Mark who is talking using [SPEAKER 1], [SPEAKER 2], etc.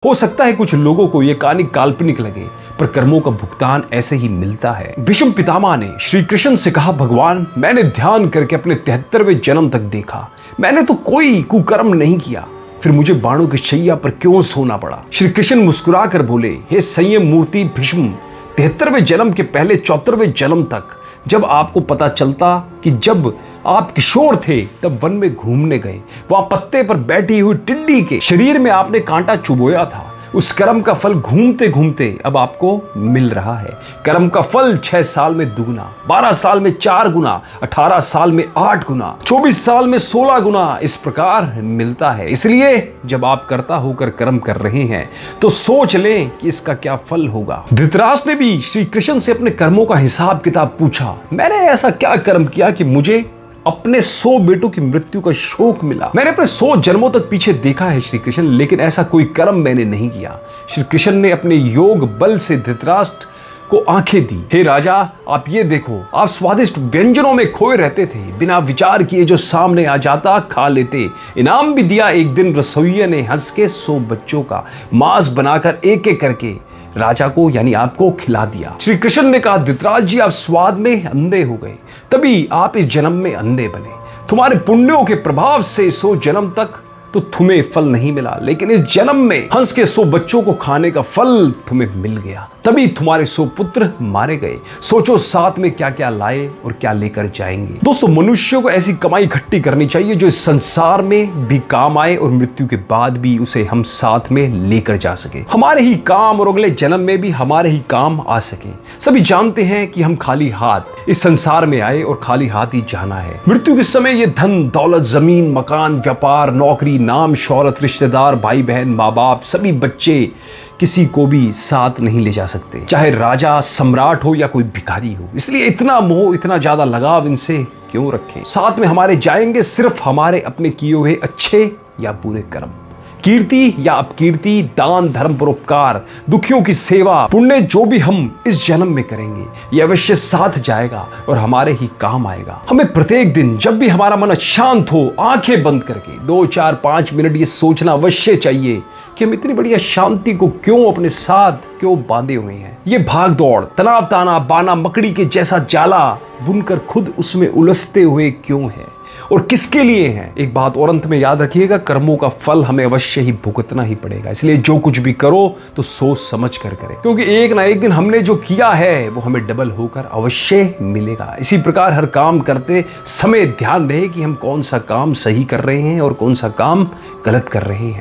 [SPEAKER 1] हो सकता है कुछ लोगों को ये कहानी काल्पनिक लगे, पर कर्मों का भुगतान ऐसे ही मिलता है। भीष्म पितामह ने श्री कृष्ण से कहा, भगवान मैंने ध्यान करके अपने 73वें जन्म तक देखा, मैंने तो कोई कुकर्म नहीं किया, फिर मुझे बाणों की शैया पर क्यों सोना पड़ा। श्री कृष्ण मुस्कुरा कर बोले, हे संयम मूर्ति भीष्म, 73वें जन्म के पहले 74वें जन्म तक जब आपको पता चलता कि जब आप किशोर थे तब वन में घूमने गए, वहां पत्ते पर बैठी हुई टिड्डी के शरीर में आपने कांटा चुभोया था, उस कर्म का फल घूमते घूमते अब आपको मिल रहा है। कर्म का फल 6 साल में दुगुना, 12 साल में 4 गुना, 18 साल में 8 गुना, 24 साल में 16 गुना इस प्रकार मिलता है। इसलिए जब आप कर्ता होकर कर्म कर रहे हैं तो सोच लें कि इसका क्या फल होगा। धृतराष्ट्र ने भी श्री कृष्ण से अपने कर्मों का हिसाब किताब पूछा, मैंने ऐसा क्या कर्म किया कि मुझे अपने 100 बेटों की मृत्यु का शोक मिला। मैंने अपने 100 जन्मों तक पीछे देखा है श्री कृष्ण, लेकिन ऐसा कोई कर्म मैंने नहीं किया। श्री कृष्ण ने अपने योग बल से धृतराष्ट्र को आंखें दी। हे राजा, आप ये देखो, आप स्वादिष्ट व्यंजनों में खोए रहते थे, बिना विचार किए जो सामने आ जाता खा लेते। इनाम भी दिया एक दिन रसोइया ने हंस के 100 बच्चों का मांस बनाकर एक एक करके राजा को यानी आपको खिला दिया। श्री कृष्ण ने कहा, धृतराज जी आप स्वाद में अंधे हो गए, तभी आप इस जन्म में अंधे बने। तुम्हारे पुण्यों के प्रभाव से 100 जन्म तक तो तुम्हें फल नहीं मिला, लेकिन इस जन्म में हंस के 100 बच्चों को खाने का फल तुम्हें मिल गया, तभी तुम्हारे 100 पुत्र मारे गए। सोचो साथ में क्या क्या लाए और क्या लेकर जाएंगे। दोस्तों, मनुष्यों को ऐसी कमाई इकट्ठी करनी चाहिए जो इस संसार में भी काम आए और मृत्यु के बाद भी उसे हम साथ में लेकर जा सके, हमारे ही काम और अगले जन्म में भी हमारे ही काम आ सके। सभी जानते हैं कि हम खाली हाथ इस संसार में आए और खाली हाथ ही जाना है। मृत्यु के समय ये धन दौलत, जमीन, मकान, व्यापार, नौकरी, नाम, शौहरत, रिश्तेदार, भाई बहन, माँ बाप, सभी बच्चे, किसी को भी साथ नहीं ले जा सकते, चाहे राजा सम्राट हो या कोई भिखारी हो। इसलिए इतना मोह, इतना ज्यादा लगाव इनसे क्यों रखें। साथ में हमारे जाएंगे सिर्फ हमारे अपने किए हुए अच्छे या बुरे कर्म, कीर्ति या अपकीर्ति, दान धर्म परोपकार, दुखियों की सेवा, पुण्य जो भी हम इस जन्म में करेंगे ये अवश्य साथ जाएगा और हमारे ही काम आएगा। हमें प्रत्येक दिन जब भी हमारा मन शांत हो, आंखें बंद करके 2, 4, 5 मिनट ये सोचना अवश्य चाहिए कि हम इतनी बढ़िया शांति को क्यों अपने साथ क्यों बांधे हुए हैं। ये भाग दौड़, तनाव ताना बाना मकड़ी के जैसा जाला बुनकर खुद उसमें उलझते हुए क्यों है और किसके लिए है। एक बात और अंत में याद रखिएगा, कर्मों का फल हमें अवश्य ही भुगतना ही पड़ेगा। इसलिए जो कुछ भी करो तो सोच समझ कर करें, क्योंकि एक ना एक दिन हमने जो किया है वो हमें डबल होकर अवश्य मिलेगा। इसी प्रकार हर काम करते समय ध्यान रहे कि हम कौन सा काम सही कर रहे हैं और कौन सा काम गलत कर रहे हैं।